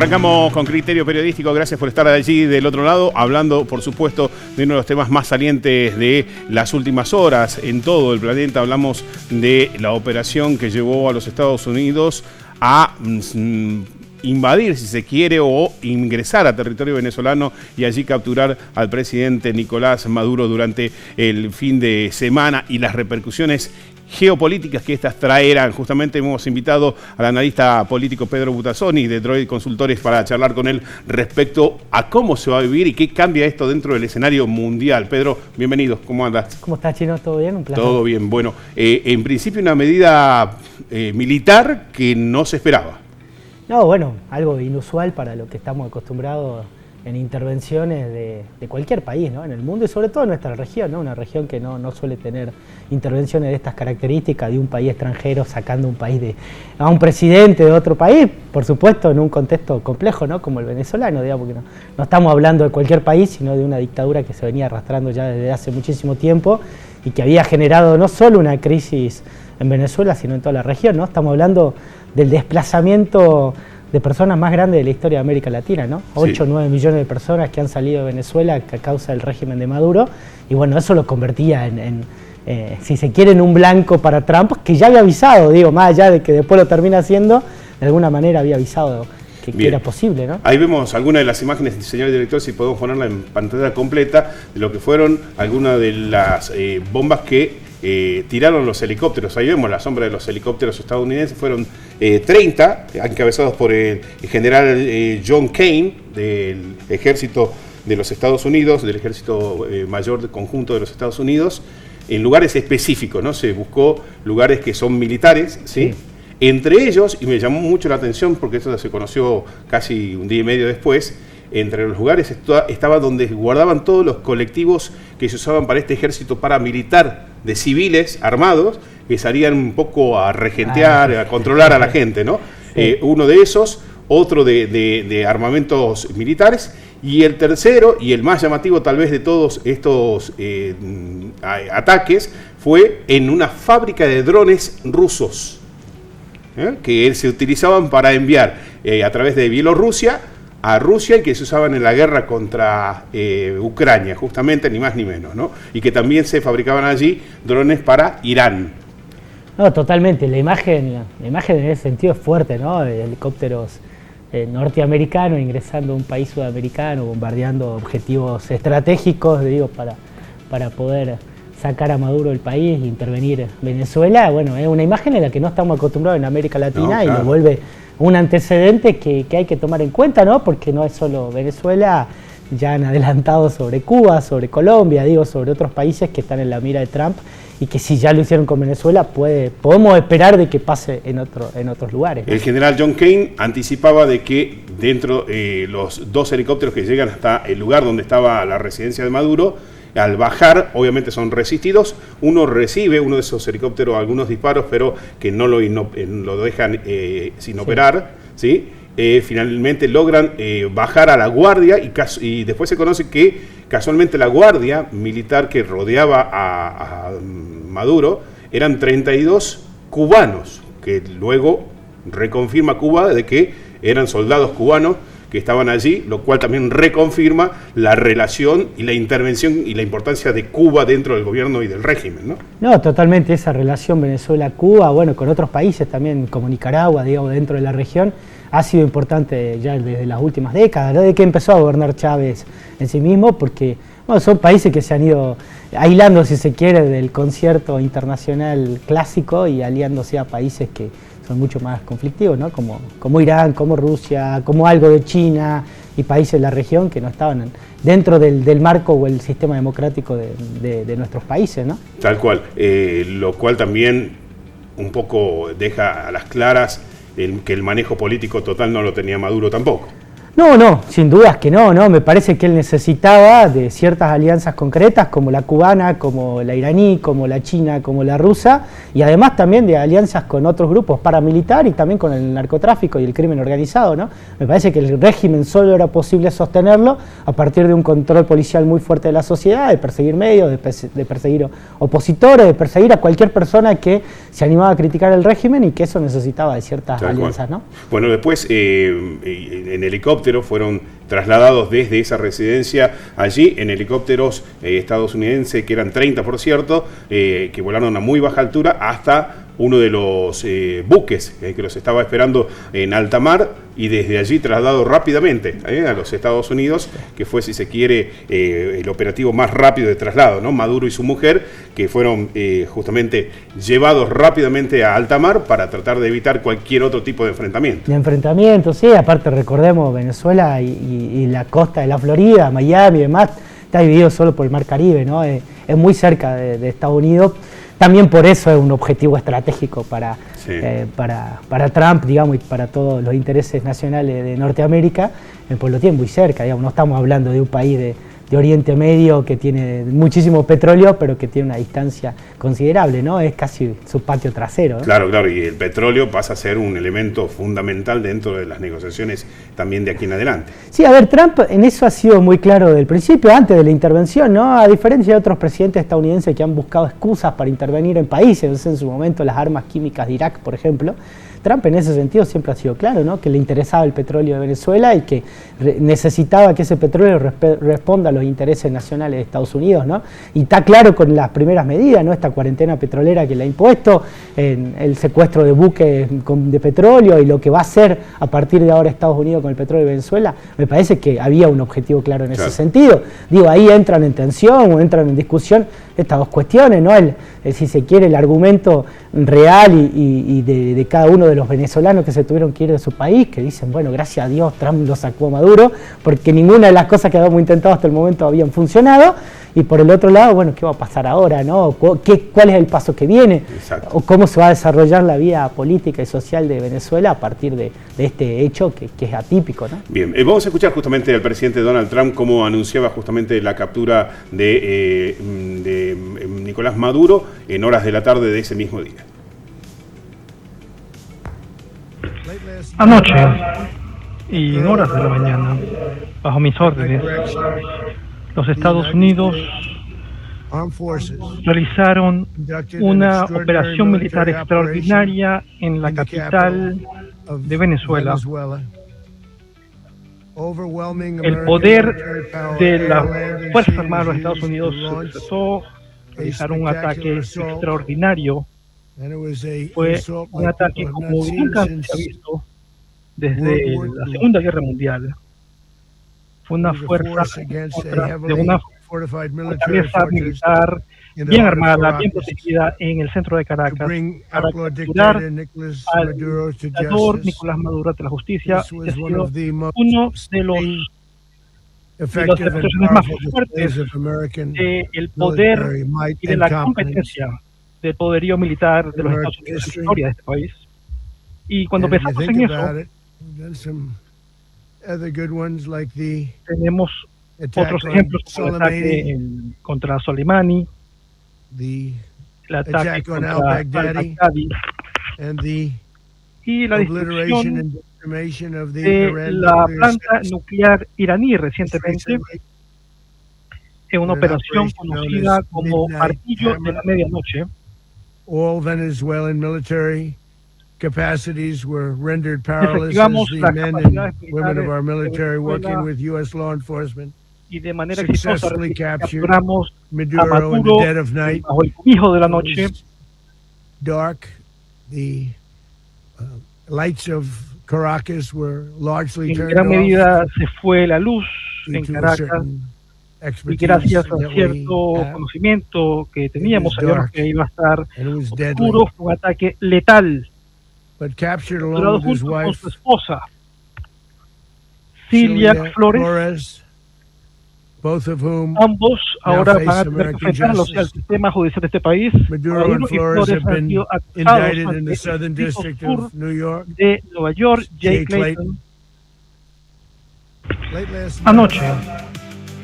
Arrancamos con Criterio Periodístico, gracias por estar allí del otro lado, hablando por supuesto de uno de los temas más salientes de las últimas horas en todo el planeta. Hablamos de la operación que llevó a los Estados Unidos a invadir, si se quiere, o ingresar a territorio venezolano y allí capturar al presidente Nicolás Maduro durante el fin de semana y las repercusiones geopolíticas que estas traerán. Justamente hemos invitado al analista político Pedro Butazzoni de Droid Consultores para charlar con él respecto a cómo se va a vivir y qué cambia esto dentro del escenario mundial. Pedro, bienvenido, ¿cómo andas? ¿Cómo estás, Chino? ¿Todo bien? Un placer. Todo bien, bueno, en principio una medida militar que no se esperaba. No, bueno, algo inusual para lo que estamos acostumbrados en intervenciones de cualquier país, ¿no? En el mundo y sobre todo en nuestra región, ¿no? Una región que no suele tener intervenciones de estas características de un país extranjero sacando un país a un presidente de otro país, por supuesto en un contexto complejo, ¿no? Como el venezolano, digamos, porque no estamos hablando de cualquier país, sino de una dictadura que se venía arrastrando ya desde hace muchísimo tiempo y que había generado no solo una crisis en Venezuela, sino en toda la región, ¿no? Estamos hablando del desplazamiento de personas más grandes de la historia de América Latina, ¿no? 8 o 9 millones de personas que han salido de Venezuela a causa del régimen de Maduro, y bueno, eso lo convertía si se quiere, en un blanco para Trump, que ya había avisado, digo, más allá de que después lo termina haciendo, de alguna manera había avisado que era posible, ¿no? Ahí vemos algunas de las imágenes, señor director, si podemos ponerla en pantalla completa, de lo que fueron algunas de las bombas que tiraron los helicópteros. Ahí vemos la sombra de los helicópteros estadounidenses. Fueron 30, encabezados por el general John Kane, del ejército de los Estados Unidos, del ejército mayor conjunto de los Estados Unidos, en lugares específicos, ¿no? Se buscó lugares que son militares, ¿sí? Entre ellos, y me llamó mucho la atención porque esto se conoció casi un día y medio después, entre los lugares estaba donde guardaban todos los colectivos que se usaban para este ejército paramilitar de civiles armados que salían un poco a regentear, a controlar a la gente, ¿no? Sí. Uno de esos, otro de armamentos militares, y el tercero, y el más llamativo tal vez de todos estos ataques, fue en una fábrica de drones rusos, que se utilizaban para enviar a través de Bielorrusia a Rusia y que se usaban en la guerra contra Ucrania, justamente, ni más ni menos, ¿no? Y que también se fabricaban allí drones para Irán. No, totalmente. La imagen en ese sentido es fuerte, ¿no? De helicópteros norteamericanos ingresando a un país sudamericano, bombardeando objetivos estratégicos, digo, para poder sacar a Maduro del país e intervenir en Venezuela. Bueno, es una imagen en la que no estamos acostumbrados en América Latina, no, claro. Y nos vuelve un antecedente que hay que tomar en cuenta, ¿no? Porque no es solo Venezuela, ya han adelantado sobre Cuba, sobre Colombia, digo, sobre otros países que están en la mira de Trump y que si ya lo hicieron con Venezuela, podemos esperar de que pase en otros lugares, ¿no? El general John Kane anticipaba de que dentro los dos helicópteros que llegan hasta el lugar donde estaba la residencia de Maduro, al bajar, obviamente son resistidos, uno de esos helicópteros algunos disparos, pero que no lo dejan sin operar, ¿sí? Finalmente logran bajar a la guardia y después se conoce que casualmente la guardia militar que rodeaba a Maduro eran 32 cubanos, que luego reconfirma Cuba de que eran soldados cubanos que estaban allí, lo cual también reconfirma la relación y la intervención y la importancia de Cuba dentro del gobierno y del régimen, ¿no? No, totalmente, esa relación Venezuela-Cuba, bueno, con otros países también, como Nicaragua, digamos, dentro de la región, ha sido importante ya desde las últimas décadas, desde que empezó a gobernar Chávez en sí mismo, porque bueno, son países que se han ido aislando, si se quiere, del concierto internacional clásico y aliándose a países que son mucho más conflictivos, ¿no? Como Irán, como Rusia, como algo de China y países de la región que no estaban dentro del marco o el sistema democrático de nuestros países, ¿no? Tal cual, lo cual también un poco deja a las claras que el manejo político total no lo tenía Maduro tampoco. No, sin dudas que no. Me parece que él necesitaba de ciertas alianzas concretas, como la cubana, como la iraní, como la china, como la rusa, y además también de alianzas con otros grupos paramilitares y también con el narcotráfico y el crimen organizado, ¿no? Me parece que el régimen solo era posible sostenerlo a partir de un control policial muy fuerte de la sociedad, de perseguir medios, de perseguir opositores, de perseguir a cualquier persona que se animaba a criticar el régimen, y que eso necesitaba de ciertas alianzas, ¿no? Bueno, después en helicóptero fueron trasladados desde esa residencia allí en helicópteros estadounidenses, que eran 30 por cierto, que volaron a muy baja altura hasta uno de los buques que los estaba esperando en alta mar, y desde allí trasladado rápidamente a los Estados Unidos, que fue, si se quiere, el operativo más rápido de traslado, ¿no? Maduro y su mujer, que fueron justamente llevados rápidamente a alta mar para tratar de evitar cualquier otro tipo de enfrentamiento. De enfrentamiento, sí, aparte recordemos Venezuela y la costa de la Florida, Miami y demás, está dividido solo por el Mar Caribe, ¿no? Es muy cerca de Estados Unidos. También por eso es un objetivo estratégico para Trump, digamos, y para todos los intereses nacionales de Norteamérica, pues lo tiene muy cerca, digamos. No estamos hablando de un país de Oriente Medio que tiene muchísimo petróleo, pero que tiene una distancia considerable, ¿no? Es casi su patio trasero, ¿no? Claro, y el petróleo pasa a ser un elemento fundamental dentro de las negociaciones también de aquí en adelante. Sí, a ver, Trump en eso ha sido muy claro desde el principio, antes de la intervención, ¿no? A diferencia de otros presidentes estadounidenses que han buscado excusas para intervenir en países, en su momento las armas químicas de Irak, por ejemplo, Trump en ese sentido siempre ha sido claro, ¿no? Que le interesaba el petróleo de Venezuela y que necesitaba que ese petróleo responda a los intereses nacionales de Estados Unidos, ¿no? Y está claro con las primeras medidas, ¿no? Esta cuarentena petrolera que le ha impuesto, el secuestro de buques de petróleo y lo que va a hacer a partir de ahora Estados Unidos con el petróleo de Venezuela, me parece que había un objetivo claro en ese sentido. Digo, ahí entran en tensión o entran en discusión estas dos cuestiones, ¿no? Si se quiere, el argumento real y de cada uno de los venezolanos que se tuvieron que ir de su país, que dicen, bueno, gracias a Dios Trump lo sacó a Maduro, porque ninguna de las cosas que habíamos intentado hasta el momento habían funcionado. Y por el otro lado, bueno, ¿qué va a pasar ahora, no? ¿Cuál es el paso que viene? Exacto. ¿O cómo se va a desarrollar la vida política y social de Venezuela a partir de este hecho que es atípico, ¿no? Bien, vamos a escuchar justamente al presidente Donald Trump cómo anunciaba justamente la captura de Nicolás Maduro en horas de la tarde de ese mismo día. Anoche y en horas de la mañana, bajo mis órdenes, los Estados Unidos realizaron una operación militar extraordinaria en la capital de Venezuela. El poder de las Fuerzas Armadas de los Estados Unidos se expresó, realizaron un ataque extraordinario. Fue un ataque como nunca se ha visto desde la Segunda Guerra Mundial. Fue una fuerza de una fortaleza militar bien armada, bien protegida en el centro de Caracas, para capturar al dictador Nicolás Maduro ante la justicia. Ha sido uno de las demostraciones más fuertes del poder y de la competencia del poderío militar de los Estados Unidos en la historia de este país. Y cuando pensamos en eso, tenemos otros ejemplos como el ataque contra Soleimani, el ataque contra al-Baghdadi y la destrucción de la planta nuclear iraní recientemente en una operación conocida como Martillo de la Medianoche. Desactivamos las capacidades militares y de manera exitosa capturamos a Maduro bajo el cobijo de la noche. En gran medida se fue la luz en Caracas y gracias a cierto conocimiento que teníamos, sabíamos que iba a estar oscuro. Fue un ataque letal. Capturado junto con su esposa, Cilia Flores, ambos ahora van a tener que enfrentarlos al sistema judicial de este país. Maduro y Flores han sido acusados ante el Distrito Sur de Nueva York, Jay Clayton, Anoche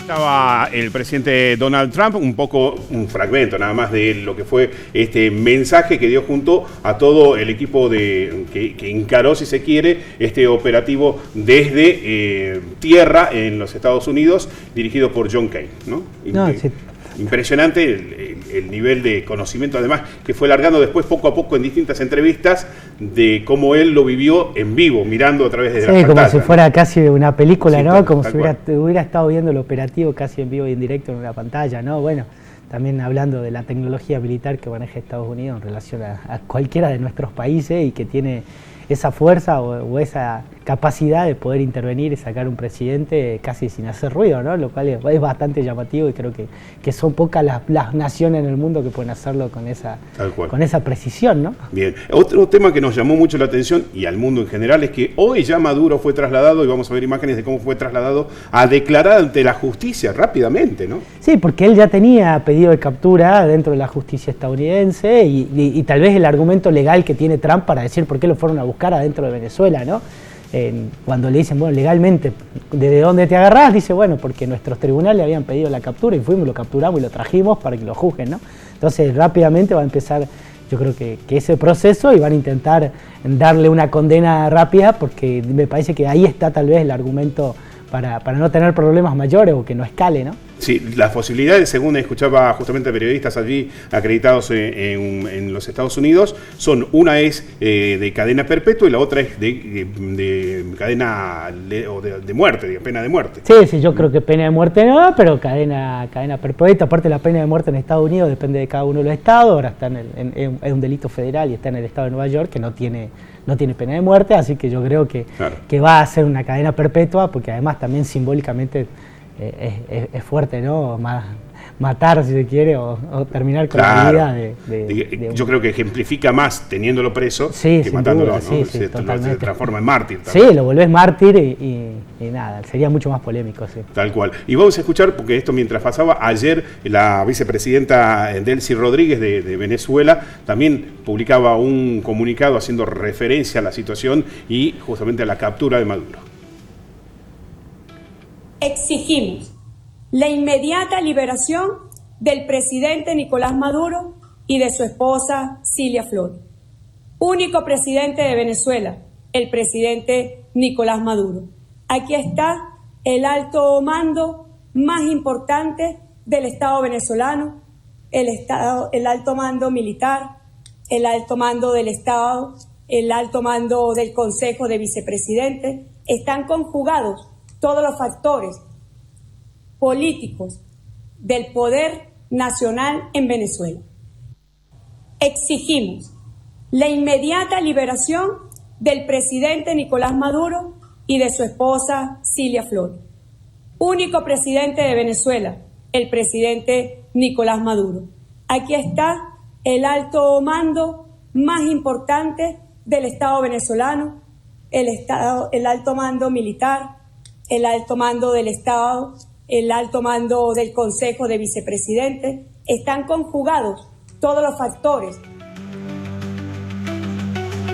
estaba el presidente Donald Trump, un poco un fragmento nada más de lo que fue este mensaje que dio junto a todo el equipo que encaró, si se quiere, este operativo desde tierra en los Estados Unidos, dirigido por John Kane, ¿no? Sí. Impresionante el nivel de conocimiento, además, que fue largando después poco a poco en distintas entrevistas de cómo él lo vivió en vivo, mirando a través de la pantalla. Como si fuera casi una película, sí, ¿no? Como si cual. hubiera estado viendo el operativo casi en vivo y en directo en una pantalla, ¿no? Bueno, también hablando de la tecnología militar que maneja Estados Unidos en relación a cualquiera de nuestros países y que tiene esa fuerza o esa capacidad de poder intervenir y sacar un presidente casi sin hacer ruido, ¿no? Lo cual es bastante llamativo y creo que son pocas las naciones en el mundo que pueden hacerlo con esa precisión, ¿no? Bien. Otro tema que nos llamó mucho la atención y al mundo en general es que hoy ya Maduro fue trasladado, y vamos a ver imágenes de cómo fue trasladado, a declarar ante la justicia rápidamente, ¿no? Sí, porque él ya tenía pedido de captura dentro de la justicia estadounidense y tal vez el argumento legal que tiene Trump para decir por qué lo fueron a buscar adentro de Venezuela, ¿no? Cuando le dicen, bueno, legalmente, ¿de dónde te agarrás? Dice, bueno, porque nuestros tribunales habían pedido la captura y fuimos, lo capturamos y lo trajimos para que lo juzguen, ¿no? Entonces rápidamente va a empezar, yo creo que ese proceso y van a intentar darle una condena rápida porque me parece que ahí está tal vez el argumento para no tener problemas mayores o que no escale, ¿no? Sí, las posibilidades, según escuchaba justamente periodistas allí acreditados en los Estados Unidos, una es de cadena perpetua y la otra es de cadena de muerte, de pena de muerte. Sí, yo creo que pena de muerte no, pero cadena perpetua. Aparte, la pena de muerte en Estados Unidos depende de cada uno de los estados. Ahora está es un delito federal y está en el estado de Nueva York, que no tiene pena de muerte, así que yo creo que va a ser una cadena perpetua, porque además también simbólicamente es fuerte, ¿no? Matar, si se quiere, o terminar con la vida yo creo que ejemplifica más teniéndolo preso que matándolo, ¿no? Se transforma en mártir también. Sí, lo volvés mártir y nada, sería mucho más polémico, sí. Tal cual. Y vamos a escuchar, porque esto mientras pasaba, ayer la vicepresidenta Delcy Rodríguez de Venezuela también publicaba un comunicado haciendo referencia a la situación y justamente a la captura de Maduro. Exigimos la inmediata liberación del presidente Nicolás Maduro y de su esposa Cilia Flores. Único presidente de Venezuela, el presidente Nicolás Maduro. Aquí está el alto mando más importante del Estado venezolano, el alto mando militar, el alto mando del Estado, el alto mando del Consejo de Vicepresidentes. Están conjugados todos los factores políticos del poder nacional en Venezuela. Exigimos la inmediata liberación del presidente Nicolás Maduro y de su esposa Cilia Flores. Único presidente de Venezuela, el presidente Nicolás Maduro. Aquí está el alto mando más importante del Estado venezolano, el alto mando militar, el alto mando del Estado, el alto mando del Consejo de Vicepresidentes. Están conjugados todos los factores.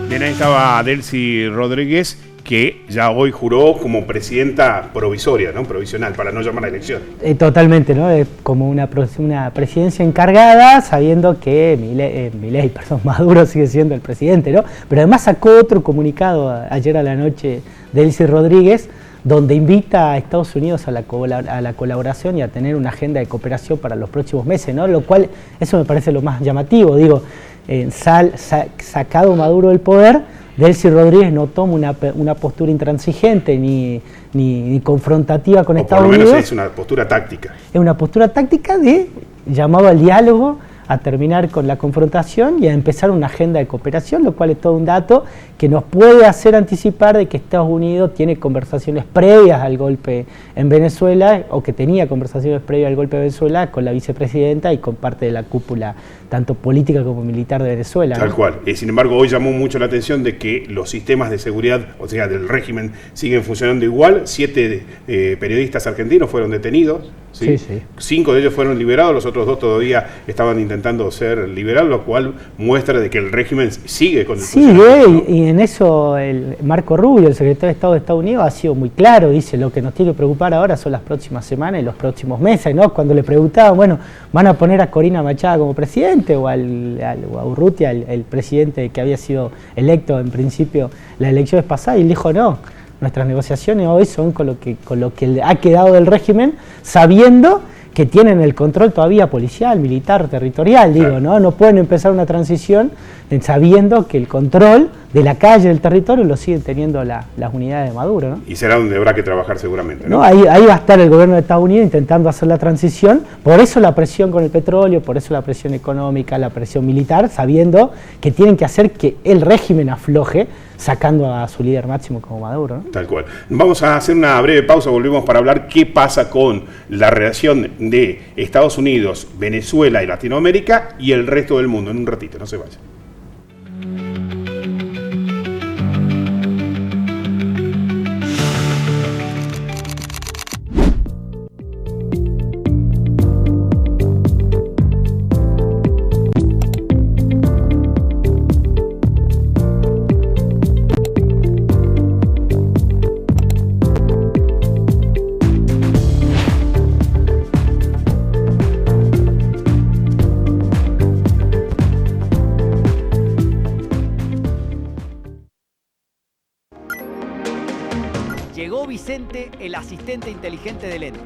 Bien, ahí estaba Delcy Rodríguez, que ya hoy juró como presidenta provisoria, ¿no? Provisional, para no llamar a elección. Totalmente, ¿no? Es como una presidencia encargada, sabiendo que Maduro sigue siendo el presidente, ¿no? Pero además sacó otro comunicado ayer a la noche Delcy Rodríguez, donde invita a Estados Unidos a la colaboración y a tener una agenda de cooperación para los próximos meses, ¿no? Lo cual, eso me parece lo más llamativo. Digo, sacado Maduro del poder, Delcy Rodríguez no toma una postura intransigente ni confrontativa con Estados Unidos. Por lo menos es una postura táctica. Es una postura táctica de llamado al diálogo, a terminar con la confrontación y a empezar una agenda de cooperación, lo cual es todo un dato que nos puede hacer anticipar de que Estados Unidos tiene conversaciones previas al golpe en Venezuela, o que tenía conversaciones previas al golpe de Venezuela con la vicepresidenta y con parte de la cúpula, tanto política como militar de Venezuela. Tal cual. Sin embargo, hoy llamó mucho la atención de que los sistemas de seguridad, o sea, del régimen, siguen funcionando igual. 7 periodistas argentinos fueron detenidos. ¿Sí? Sí. 5 de ellos fueron liberados, los otros 2 todavía estaban intentando ser liberados, lo cual muestra de que el régimen sigue con el funcionamiento. Y en eso el Marco Rubio, el secretario de Estado de Estados Unidos, ha sido muy claro. Dice, lo que nos tiene que preocupar ahora son las próximas semanas y los próximos meses, ¿no? Cuando le preguntaban, bueno, ¿van a poner a Corina Machado como presidente o a Urrutia, el presidente que había sido electo en principio las elecciones pasadas? Y él dijo, no, nuestras negociaciones hoy son con lo que ha quedado del régimen, sabiendo que tienen el control todavía policial, militar, territorial, digo, ¿no? No pueden empezar una transición sabiendo que el control de la calle, del territorio, lo siguen teniendo las unidades de Maduro, ¿no? Y será donde habrá que trabajar seguramente, ¿no? Ahí va a estar el gobierno de Estados Unidos intentando hacer la transición, por eso la presión con el petróleo, por eso la presión económica, la presión militar, sabiendo que tienen que hacer que el régimen afloje, sacando a su líder máximo como Maduro, ¿no? Tal cual. Vamos a hacer una breve pausa, volvemos para hablar qué pasa con la relación de Estados Unidos, Venezuela y Latinoamérica y el resto del mundo. En un ratito, no se vayan. Llegó Vicente, el asistente inteligente del ente.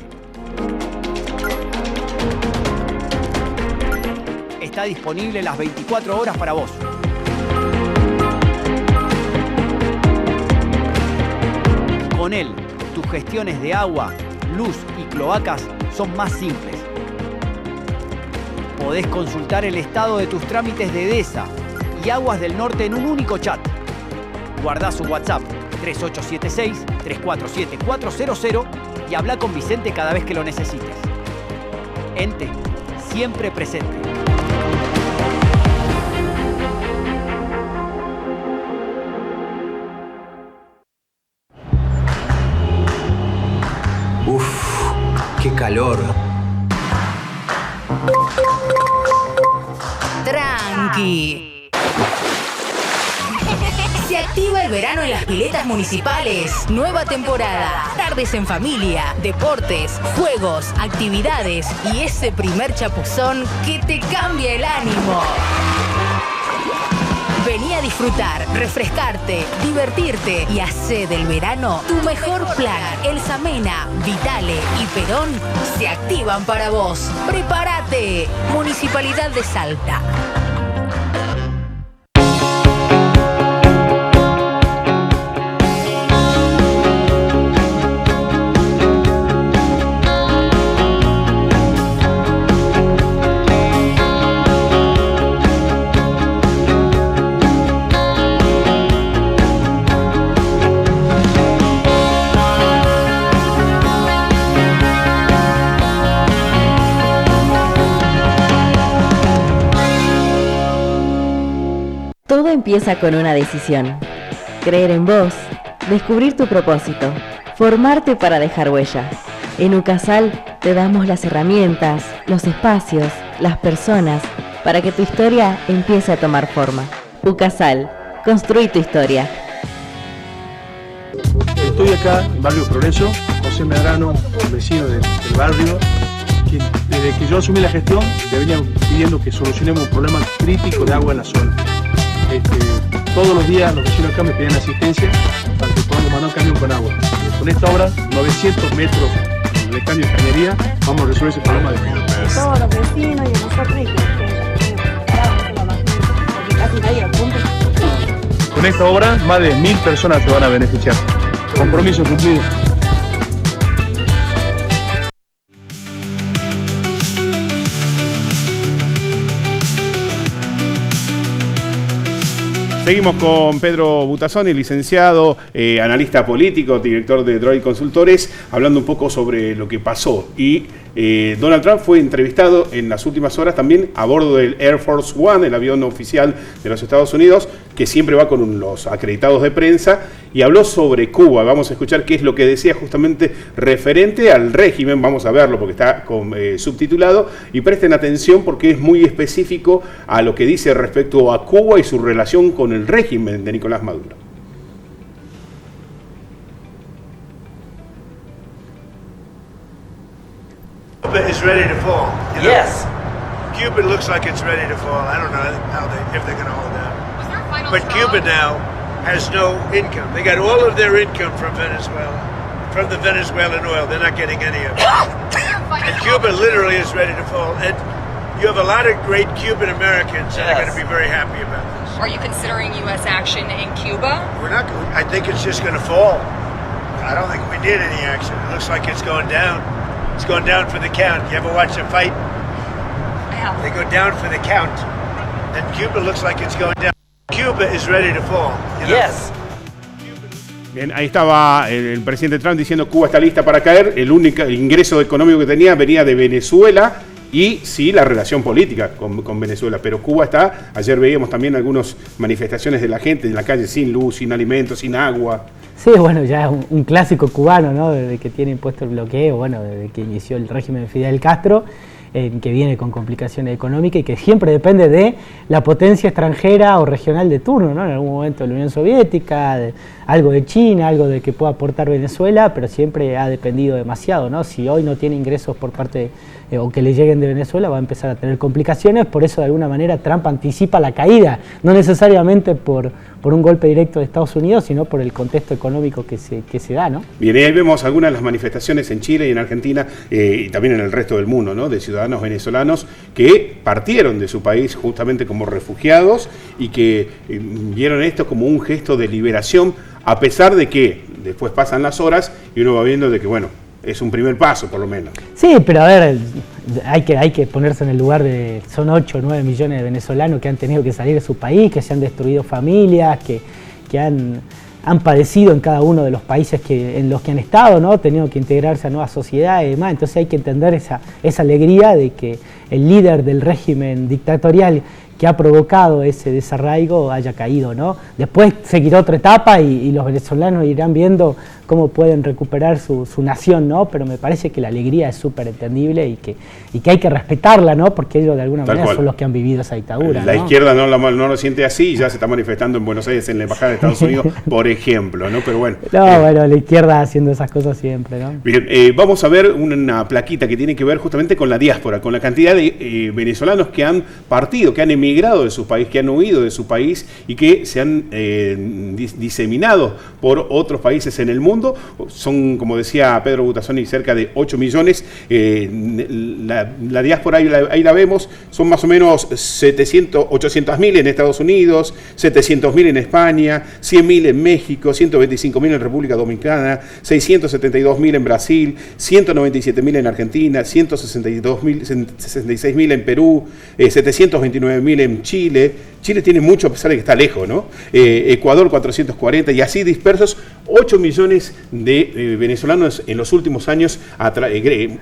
Está disponible las 24 horas para vos. Con él, tus gestiones de agua, luz y cloacas son más simples. Podés consultar el estado de tus trámites de DESA y Aguas del Norte en un único chat. Guardá su WhatsApp 3876-347400 y habla con Vicente cada vez que lo necesites. Ente, siempre presente. Uf, qué calor. Tranqui. Se activa el verano en las piletas municipales. Nueva temporada. Tardes en familia, deportes, juegos, actividades y ese primer chapuzón que te cambia el ánimo. Vení a disfrutar, refrescarte, divertirte y hacer del verano tu mejor plan. El Samena, Vitale y Perón se activan para vos. ¡Prepárate! Municipalidad de Salta. Todo empieza con una decisión. Creer en vos, descubrir tu propósito, formarte para dejar huella. En Ucasal te damos las herramientas, los espacios, las personas, para que tu historia empiece a tomar forma. Ucasal, construí tu historia. Estoy acá en Barrio Progreso, José Medrano, un vecino del barrio, que desde que yo asumí la gestión me venían pidiendo que solucionemos un problema crítico de agua en la zona. Todos los días los vecinos acá me piden asistencia para que podamos mandar un camión con agua. Con esta obra, 900 metros de cambio de cañería, vamos a resolver ese problema de agua. Todos los vecinos y nosotros porque casi nadie lo cumple. Con esta obra, más de 1000 personas se van a beneficiar. Compromiso cumplido. Seguimos con Pedro Butazoni, licenciado, analista político, director de Droid Consultores, hablando un poco sobre lo que pasó. Y Donald Trump fue entrevistado en las últimas horas también a bordo del Air Force One, el avión oficial de los Estados Unidos, que siempre va con los acreditados de prensa, y habló sobre Cuba. Vamos a escuchar qué es lo que decía justamente referente al régimen. Vamos a verlo porque está subtitulado, y presten atención porque es muy específico a lo que dice respecto a Cuba y su relación con el régimen de Nicolás Maduro. Cuba is ready to fall. You know? Yes. Cuba looks like it's ready to fall. I don't know if they're going to hold out. But Cuba now has no income. They got all of their income from Venezuela, from the Venezuelan oil. They're not getting any of it. And Cuba literally is ready to fall. And you have a lot of great Cuban Americans that are going to be very happy about this. Are you considering U.S. action in Cuba? We're not. I think it's just going to fall. I don't think we need any action. It looks like it's going down. It's going down for the count. You ever watch a fight? Yeah. They go down for the count. And Cuba looks like it's going down. Cuba is ready to fall. You know? Yes. Bien, ahí estaba el presidente Trump diciendo Cuba está lista para caer. El ingreso económico que tenía venía de Venezuela y sí la relación política con Venezuela. Pero Cuba está, ayer veíamos también algunas manifestaciones de la gente en la calle sin luz, sin alimentos, sin agua. Sí, bueno, ya es un clásico cubano, ¿no? Desde que tiene impuesto el bloqueo, bueno, desde que inició el régimen de Fidel Castro, que viene con complicaciones económicas y que siempre depende de la potencia extranjera o regional de turno, ¿no? En algún momento de la Unión Soviética, algo de China, algo de que pueda aportar Venezuela, pero siempre ha dependido demasiado, ¿no? Si hoy no tiene ingresos por parte o que le lleguen de Venezuela, va a empezar a tener complicaciones. Por eso, de alguna manera, Trump anticipa la caída, no necesariamente por un golpe directo de Estados Unidos, sino por el contexto económico que se da, ¿no? Bien, ahí vemos algunas de las manifestaciones en Chile y en Argentina y también en el resto del mundo, ¿no? De ciudadanos venezolanos que partieron de su país justamente como refugiados y que vieron esto como un gesto de liberación, a pesar de que después pasan las horas y uno va viendo de que, bueno, es un primer paso, por lo menos. Sí, pero a ver, hay que ponerse en el lugar de... Son 8 o 9 millones de venezolanos que han tenido que salir de su país, que se han destruido familias, que han padecido en cada uno de los países en los que han estado, ¿no? Tenido que integrarse a nuevas sociedades y demás. Entonces hay que entender esa alegría de que el líder del régimen dictatorial que ha provocado ese desarraigo haya caído, ¿no? Después seguirá otra etapa y los venezolanos irán viendo cómo pueden recuperar su nación, ¿no? Pero me parece que la alegría es súper entendible y que hay que respetarla, ¿no? Porque ellos de alguna manera son los que han vivido esa dictadura, La ¿no? izquierda no lo siente así y ya se está manifestando en Buenos Aires en la Embajada de Estados Unidos, por ejemplo, ¿no? Pero bueno. No, bueno, la izquierda haciendo esas cosas siempre, ¿no? Bien, vamos a ver una plaquita que tiene que ver justamente con la diáspora, con la cantidad de venezolanos que han partido, que han emigrado de su país, que han huido de su país y que se han diseminado por otros países en el mundo. Son, como decía Pedro Butazzoni, cerca de 8 millones. La diáspora, ahí la vemos, son más o menos 800.000 en Estados Unidos, 700.000 en España, 100.000 en México, 125.000 en República Dominicana, 672.000 en Brasil, 197.000 en Argentina, 166.000 en Perú, 729.000 en Chile. Chile tiene mucho a pesar de que está lejos, ¿no? Ecuador 440 y así dispersos 8 millones de venezolanos en los últimos años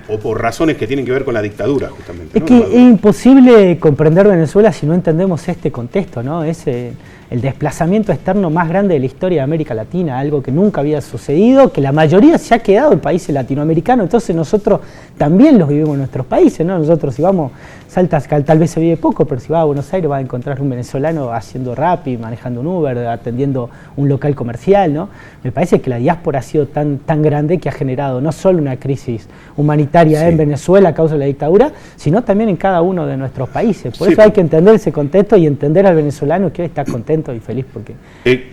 o por razones que tienen que ver con la dictadura, justamente, ¿no? Es que es imposible comprender Venezuela si no entendemos este contexto, ¿no? Es el desplazamiento externo más grande de la historia de América Latina, algo que nunca había sucedido, que la mayoría se ha quedado en países latinoamericanos, entonces nosotros también los vivimos en nuestros países, ¿no? Nosotros si vamos, Salta tal vez se vive poco, pero si vas a Buenos Aires vas a encontrar un venezolano haciendo Rappi, manejando un Uber, atendiendo un local comercial, ¿no? Me parece que la diáspora ha sido tan grande que ha generado no solo una crisis humanitaria en Venezuela a causa de la dictadura, sino también en cada uno de nuestros países. Por eso hay que entender ese contexto y entender al venezolano que hoy está contento y feliz porque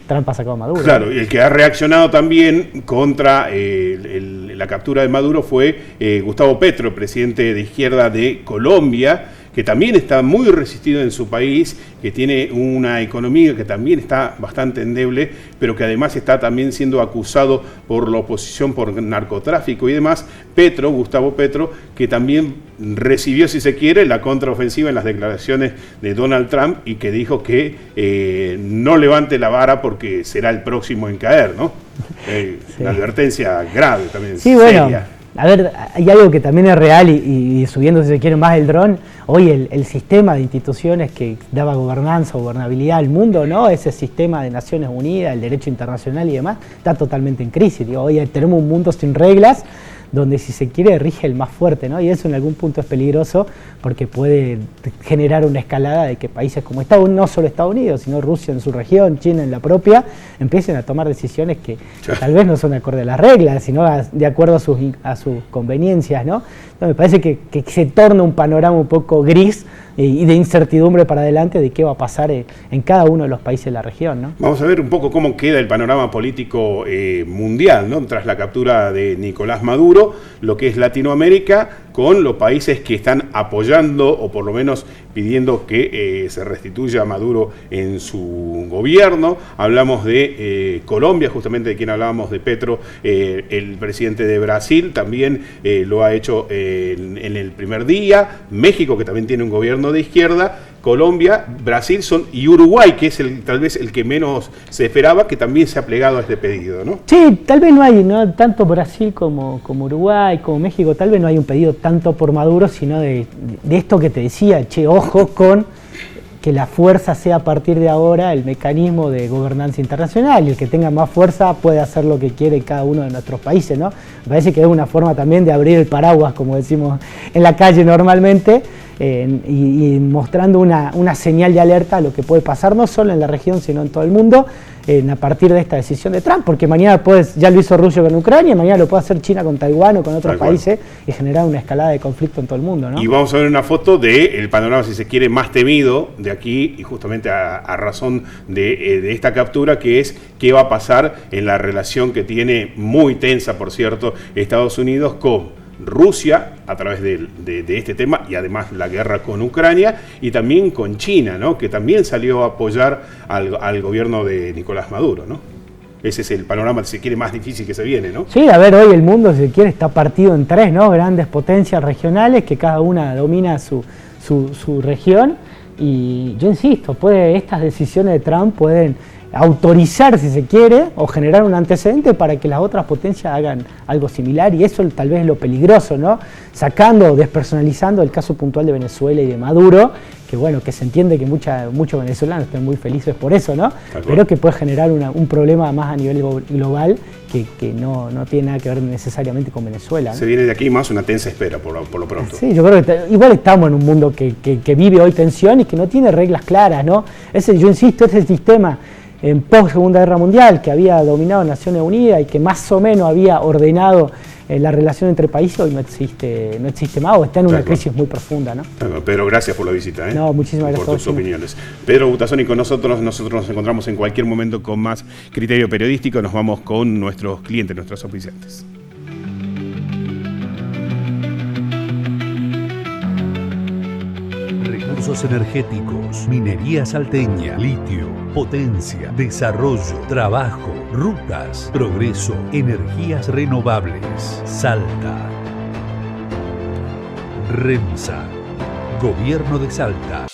Trump ha sacado a Maduro. Claro, y el que ha reaccionado también contra la captura de Maduro fue Gustavo Petro, presidente de izquierda de Colombia, que también está muy resistido en su país, que tiene una economía que también está bastante endeble, pero que además está también siendo acusado por la oposición por narcotráfico y demás. Gustavo Petro, que también recibió, si se quiere, la contraofensiva en las declaraciones de Donald Trump y que dijo que no levante la vara porque será el próximo en caer, ¿no? Una advertencia grave también, sí, seria. Bueno. A ver, hay algo que también es real y subiendo, si se quiere, más el dron. Hoy el sistema de instituciones que daba gobernanza, gobernabilidad al mundo, ¿no? Ese sistema de Naciones Unidas, el derecho internacional y demás, está totalmente en crisis. Digo, hoy tenemos un mundo sin reglas, donde si se quiere rige el más fuerte, ¿no? Y eso en algún punto es peligroso porque puede generar una escalada de que países como Estados Unidos, no solo Estados Unidos, sino Rusia en su región, China en la propia, empiecen a tomar decisiones que tal vez no son acorde a las reglas, sino de acuerdo a sus conveniencias, ¿no? Entonces me parece que se torna un panorama un poco gris y de incertidumbre para adelante de qué va a pasar en cada uno de los países de la región, ¿no? Vamos a ver un poco cómo queda el panorama político mundial, ¿no? Tras la captura de Nicolás Maduro, lo que es Latinoamérica, con los países que están apoyando o por lo menos pidiendo que se restituya a Maduro en su gobierno. Hablamos de Colombia, justamente de quien hablábamos, de Petro, el presidente de Brasil, también lo ha hecho en el primer día. México, que también tiene un gobierno de izquierda. Colombia, Brasil y Uruguay, que es tal vez el que menos se esperaba, que también se ha plegado a este pedido, ¿no? Sí, tal vez no hay, ¿no? Tanto Brasil como Uruguay, como México, tal vez no hay un pedido tanto por Maduro, sino de esto que te decía, ojo con que la fuerza sea a partir de ahora el mecanismo de gobernanza internacional, y el que tenga más fuerza puede hacer lo que quiere en cada uno de nuestros países, ¿no? Me parece que es una forma también de abrir el paraguas, como decimos en la calle normalmente, y mostrando una señal de alerta a lo que puede pasar no solo en la región sino en todo el mundo a partir de esta decisión de Trump, porque mañana ya lo hizo Rusia con Ucrania, mañana lo puede hacer China con Taiwán o con otros países y generar una escalada de conflicto en todo el mundo, ¿no? Y vamos a ver una foto del panorama, si se quiere, más temido de aquí, y justamente a razón de esta captura, que es qué va a pasar en la relación que tiene, muy tensa por cierto, Estados Unidos con Rusia a través de este tema, y además la guerra con Ucrania, y también con China, ¿no? Que también salió a apoyar al gobierno de Nicolás Maduro, ¿no? Ese es el panorama, si se quiere, más difícil que se viene, ¿no? Sí, a ver, hoy el mundo, si se quiere, está partido en tres, ¿no? Grandes potencias regionales que cada una domina su región, y yo insisto, estas decisiones de Trump pueden autorizar, si se quiere, o generar un antecedente para que las otras potencias hagan algo similar, y eso tal vez es lo peligroso, ¿no? Sacando o despersonalizando el caso puntual de Venezuela y de Maduro, que bueno, que se entiende que muchos venezolanos estén muy felices por eso, ¿no? Pero que puede generar un problema más a nivel global que no tiene nada que ver necesariamente con Venezuela, ¿no? Se viene de aquí más una tensa espera por lo pronto. Sí, yo creo que igual estamos en un mundo que vive hoy tensión y que no tiene reglas claras, ¿no? Yo insisto, ese sistema en post-Segunda Guerra Mundial, que había dominado Naciones Unidas y que más o menos había ordenado la relación entre países, hoy no existe más, o está en una crisis muy profunda, ¿no? Pedro, gracias por la visita, ¿eh? No, muchísimas gracias por tus opiniones. Pedro Butazzoni con nosotros nos encontramos en cualquier momento con más criterio periodístico. Nos vamos con nuestros clientes, nuestros oficiantes. Recursos energéticos, minería salteña, litio, potencia, desarrollo, trabajo, rutas, progreso, energías renovables. Salta. REMSA, Gobierno de Salta.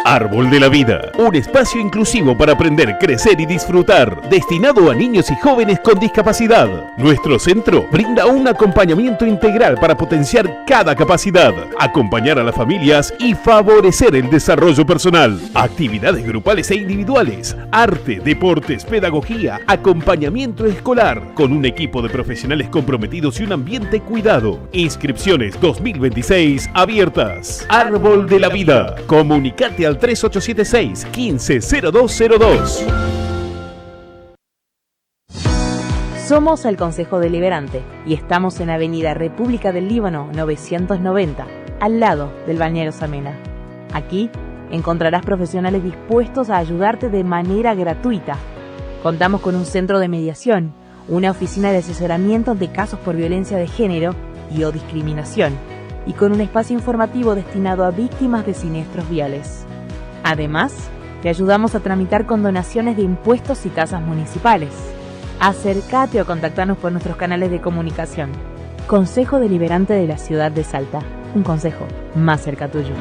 Árbol de la Vida, un espacio inclusivo para aprender, crecer y disfrutar, destinado a niños y jóvenes con discapacidad. Nuestro centro brinda un acompañamiento integral para potenciar cada capacidad, acompañar a las familias y favorecer el desarrollo personal. Actividades grupales e individuales, arte, deportes, pedagogía, acompañamiento escolar, con un equipo de profesionales comprometidos y un ambiente cuidado. Inscripciones 2026 abiertas. Árbol de la Vida. Comunicate al 3876-150202. Somos el Consejo Deliberante y estamos en Avenida República del Líbano 990, al lado del Balneario Samena. Aquí encontrarás profesionales dispuestos a ayudarte de manera gratuita. Contamos con un centro de mediación, una oficina de asesoramiento de casos por violencia de género y o discriminación, y con un espacio informativo destinado a víctimas de siniestros viales. Además, te ayudamos a tramitar condonaciones de impuestos y tasas municipales. Acércate o contactanos por nuestros canales de comunicación. Consejo Deliberante de la Ciudad de Salta. Un consejo más cerca tuyo.